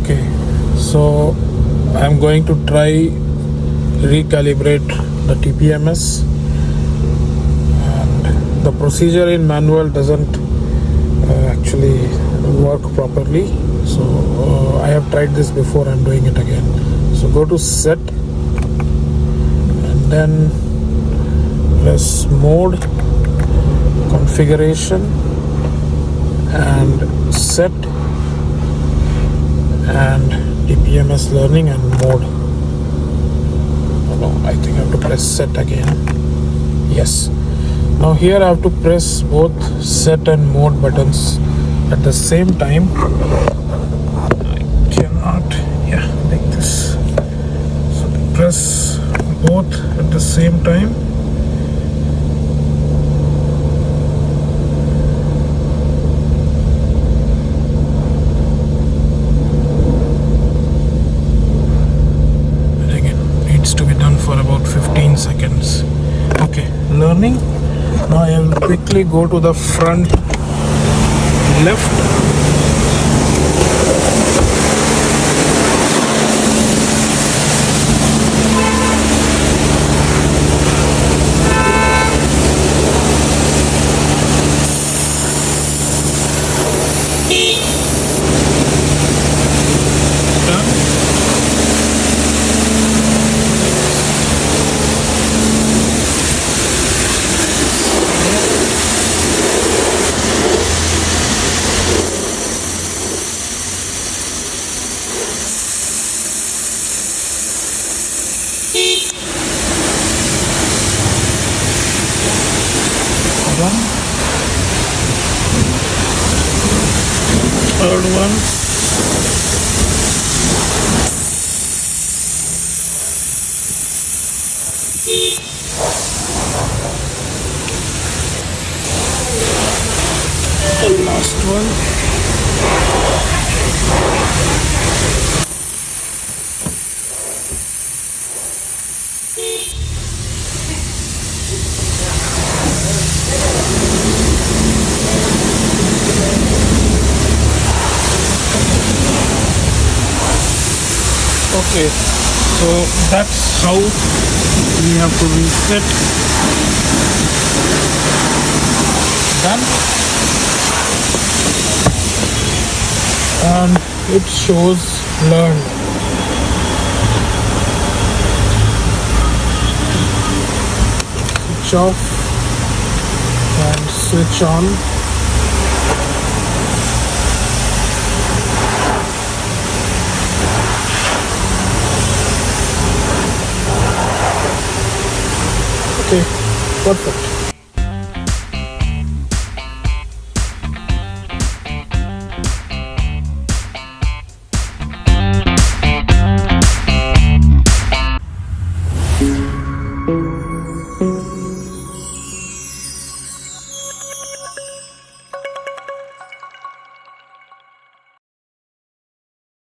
Okay, so I'm going to try recalibrate the TPMS, and the procedure in manual doesn't actually work properly. So I have tried this before, I'm doing it again. So go to set and then press mode, configuration and set, and TPMS learning and mode. Oh no, I think I have to press set again. Yes. Now here I have to press both set and mode buttons at the same time. I cannot, yeah, like this. So press both at the same time. To be done for about 15 seconds. Okay, learning. Now I will quickly go to the front left. Third one. The last one. Okay, so that's how we have to reset. Done. And it shows learned. Switch off and switch on. Okay, perfect.